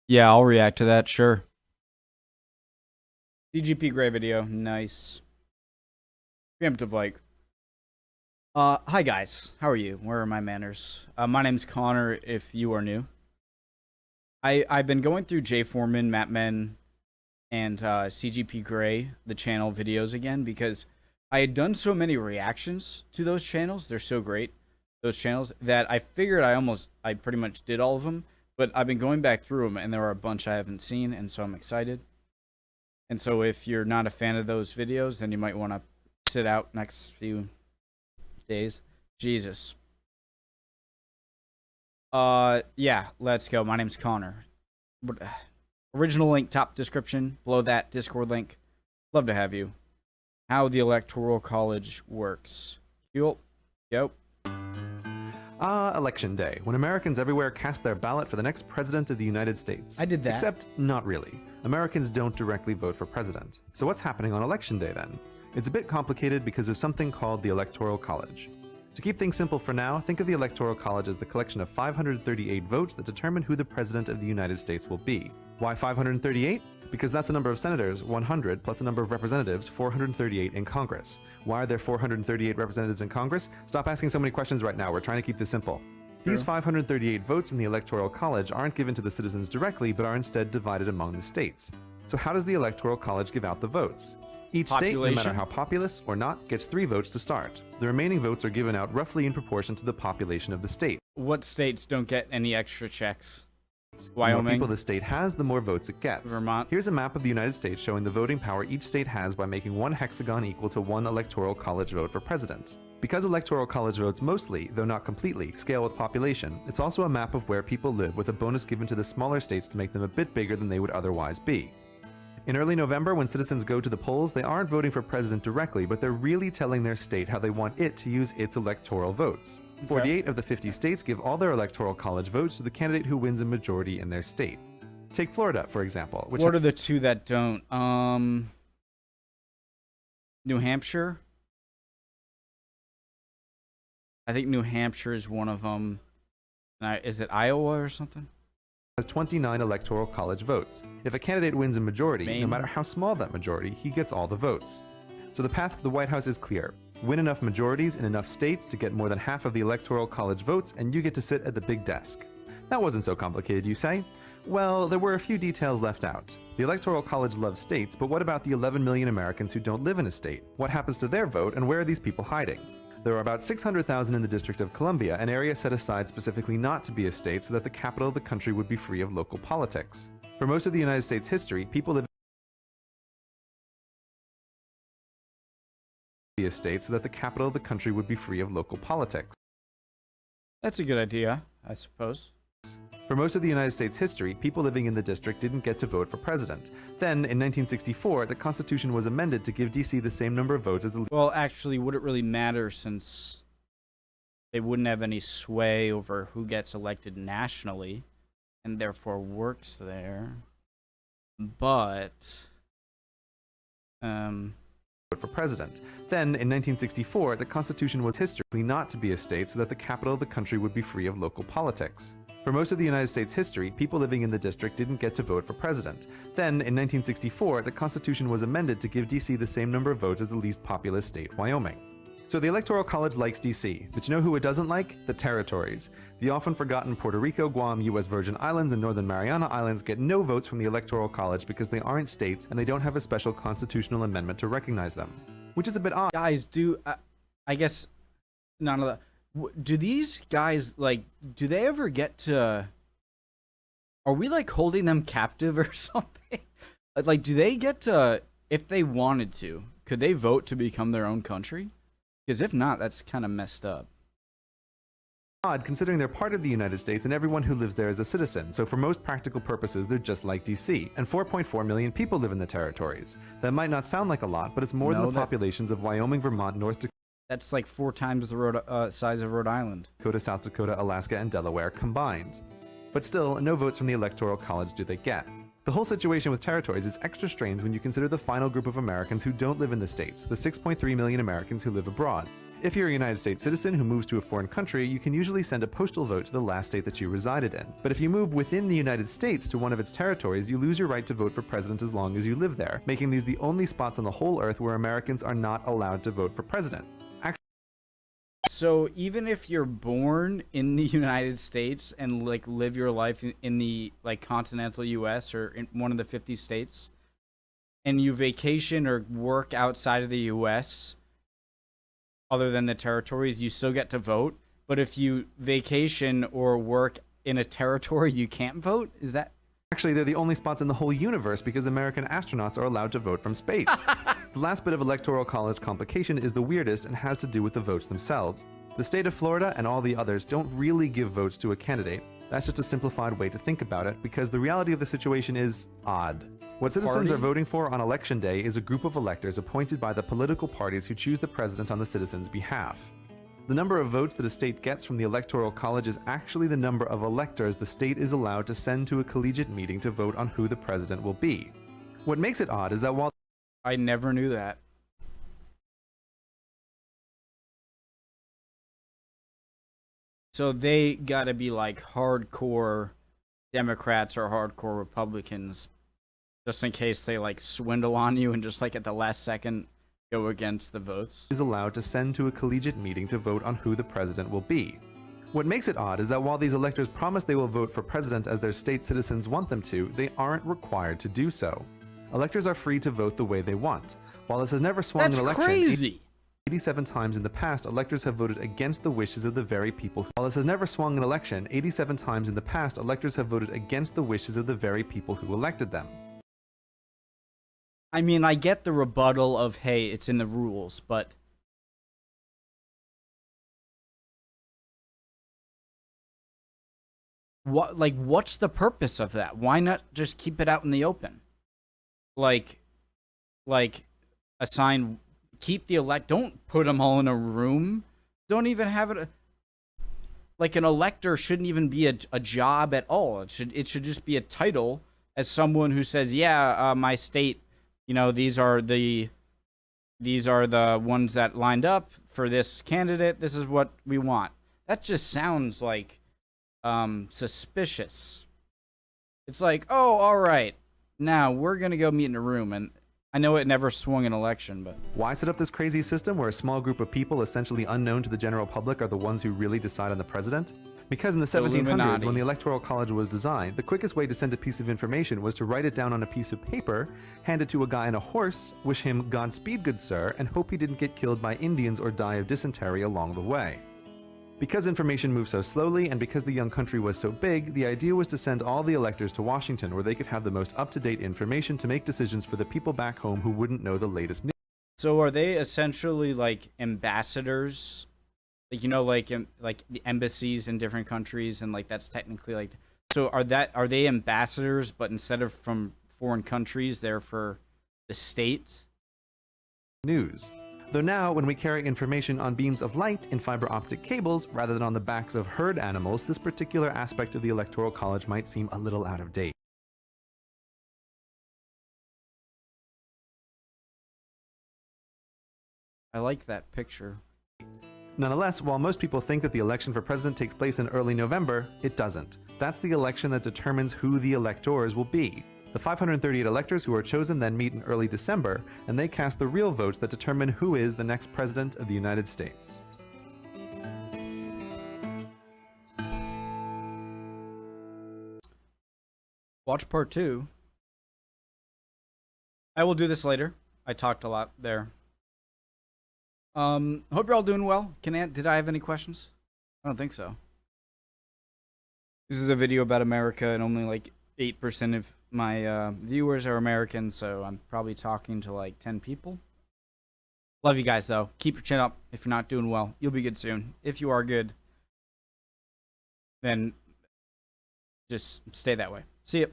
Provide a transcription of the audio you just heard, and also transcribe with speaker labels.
Speaker 1: Yeah, I'll react to that, sure. CGP Grey video, nice. Preemptive like. Hi guys, how are you? Where are my manners? My name's Connor, if you are new. I've been going through J Foreman, Matt Men, and CGP Grey, the channel videos again, because I had done so many reactions to those channels. They're so great, those channels, that I figured I pretty much did all of them, but I've been going back through them, and there are a bunch I haven't seen, and so I'm excited. And so if you're not a fan of those videos, then you might want to sit out next few days. Jesus. Yeah, let's go. My name's Connor. Original link, top description. Below that, Discord link. Love to have you. How the Electoral College works. Yup.
Speaker 2: Election day, when Americans everywhere cast their ballot for the next president of the United States.
Speaker 1: I did that.
Speaker 2: Except, not really. Americans don't directly vote for president. So what's happening on election day then? It's a bit complicated because of something called the Electoral College. To keep things simple for now, think of the Electoral College as the collection of 538 votes that determine who the president of the United States will be. Why 538? Because that's the number of senators, 100, plus the number of representatives, 438 in Congress. Why are there 438 representatives in Congress? Stop asking so many questions right now, we're trying to keep this simple. These 538 votes in the Electoral College aren't given to the citizens directly, but are instead divided among the states. So how does the Electoral College give out the votes? Each state, no matter how populous or not, gets 3 votes to start. The remaining votes are given out roughly in proportion to the population of the state.
Speaker 1: What states don't get any extra checks?
Speaker 2: Wyoming. The more people the state has, the more votes it gets.
Speaker 1: Vermont.
Speaker 2: Here's a map of the United States showing the voting power each state has by making one hexagon equal to one Electoral College vote for president. Because Electoral College votes mostly, though not completely, scale with population, it's also a map of where people live with a bonus given to the smaller states to make them a bit bigger than they would otherwise be. In early November, when citizens go to the polls, they aren't voting for president directly, but they're really telling their state how they want it to use its electoral votes. 48 of the 50 states give all their Electoral College votes to the candidate who wins a majority in their state. Take Florida, for example.
Speaker 1: What are the two that don't? New Hampshire? I think New Hampshire is one of them. Is it Iowa or something?
Speaker 2: Has 29 Electoral College votes. If a candidate wins a majority,
Speaker 1: Maine.
Speaker 2: no matter how small that majority, he gets all the votes. So the path to the White House is clear. Win enough majorities in enough states to get more than half of the Electoral College votes, and you get to sit at the big desk. That wasn't so complicated, you say? Well, there were a few details left out. The Electoral College loves states, but what about the 11 million Americans who don't live in a state? What happens to their vote, and where are these people hiding? There are about 600,000 in the District of Columbia, an area set aside specifically not to be a state so that the capital of the country would be free of local politics. For most of the United States history, people live in a state so that the capital of the country would be free of local politics.
Speaker 1: That's a good idea, I suppose.
Speaker 2: For most of the United States history, people living in the district didn't get to vote for president. Then, in 1964, the Constitution was amended to give DC the same number of votes as the...
Speaker 1: Well, actually, would it really matter since they wouldn't have any sway over who gets elected nationally and therefore works there? But...
Speaker 2: for president. Then, in 1964, the Constitution was historically not to be a state so that the capital of the country would be free of local politics. For most of the United States history, people living in the district didn't get to vote for president. Then, in 1964, the Constitution was amended to give DC the same number of votes as the least populous state, Wyoming. So the Electoral College likes DC, but you know who it doesn't like? The territories. The often forgotten Puerto Rico, Guam, US Virgin Islands, and Northern Mariana Islands get no votes from the Electoral College because they aren't states and they don't have a special constitutional amendment to recognize them. Which is a bit odd.
Speaker 1: Guys, I guess none of that. Do these guys, like, do they ever get to... Are we, like, holding them captive or something? Like, do they get to, if they wanted to, could they vote to become their own country? Because if not, that's kind of messed up.
Speaker 2: Odd, considering they're part of the United States and everyone who lives there is a citizen, so for most practical purposes, they're just like DC. And 4.4 million people live in the territories. That might not sound like a lot, but it's more than the populations of Wyoming, Vermont, North Dakota...
Speaker 1: That's like 4 times the size of Rhode Island.
Speaker 2: South Dakota, Alaska, and Delaware combined. But still, no votes from the Electoral College do they get. The whole situation with territories is extra strange when you consider the final group of Americans who don't live in the States, the 6.3 million Americans who live abroad. If you're a United States citizen who moves to a foreign country, you can usually send a postal vote to the last state that you resided in. But if you move within the United States to one of its territories, you lose your right to vote for president as long as you live there, making these the only spots on the whole earth where Americans are not allowed to vote for president.
Speaker 1: So even if you're born in the United States and like live your life in the like continental US or in one of the 50 states, and you vacation or work outside of the US other than the territories, you still get to vote. But if you vacation or work in a territory, you can't vote? Is that...
Speaker 2: Actually, they're the only spots in the whole universe because American astronauts are allowed to vote from space. The last bit of Electoral College complication is the weirdest and has to do with the votes themselves. The state of Florida and all the others don't really give votes to a candidate. That's just a simplified way to think about it, because the reality of the situation is odd. What citizens are voting for on Election Day is a group of electors appointed by the political parties who choose the president on the citizens' behalf. The number of votes that a state gets from the Electoral College is actually the number of electors the state is allowed to send to a collegiate meeting to vote on who the president will be. What makes it odd is that while...
Speaker 1: I never knew that. So they gotta be like hardcore Democrats or hardcore Republicans, just in case they like swindle on you and just like at the last second go against the votes.
Speaker 2: Is allowed to send to a collegiate meeting to vote on who the president will be. What makes it odd is that while these electors promise they will vote for president as their state citizens want them to, they aren't required to do so. Electors are free to vote the way they want. While this has never swung an election,
Speaker 1: crazy.
Speaker 2: 87 times in the past, electors have voted against the wishes of the very people. While this has never swung an election, 87 times in the past, electors have voted against the wishes of the very people who elected them.
Speaker 1: I mean, I get the rebuttal of, hey, it's in the rules, but... what's the purpose of that? Why not just keep it out in the open? Like assign... Keep the don't put them all in a room. Don't even have it. Like an elector shouldn't even be a job at all. It should just be a title as someone who says, yeah, my state, you know, these are the ones that lined up for this candidate. This is what we want. That just sounds like suspicious. It's like, oh, all right, now we're gonna go meet in a room. And I know it never swung an election, but...
Speaker 2: Why set up this crazy system where a small group of people essentially unknown to the general public are the ones who really decide on the president? Because in the 1700s, when the Electoral College was designed, the quickest way to send a piece of information was to write it down on a piece of paper, hand it to a guy on a horse, wish him Godspeed, good sir, and hope he didn't get killed by Indians or die of dysentery along the way. Because information moved so slowly, and because the young country was so big, the idea was to send all the electors to Washington where they could have the most up-to-date information to make decisions for the people back home who wouldn't know the latest news.
Speaker 1: So are they essentially like ambassadors? Like, you know, like the embassies in different countries, and like that's technically like... So are they ambassadors, but instead of from foreign countries, they're for the state?
Speaker 2: News. Though now, when we carry information on beams of light in fiber optic cables rather than on the backs of herd animals, this particular aspect of the Electoral College might seem a little out of date.
Speaker 1: I like that picture.
Speaker 2: Nonetheless, while most people think that the election for president takes place in early November, it doesn't. That's the election that determines who the electors will be. The 538 electors who are chosen then meet in early December, and they cast the real votes that determine who is the next president of the United States.
Speaker 1: Watch part 2. I will do this later. I talked a lot there. Hope you're all doing well. Did I have any questions? I don't think so. This is a video about America, and only like 8% of my viewers are American, so I'm probably talking to like 10 people. Love you guys, though. Keep your chin up. If you're not doing well, you'll be good soon. If you are good, then just stay that way. See ya.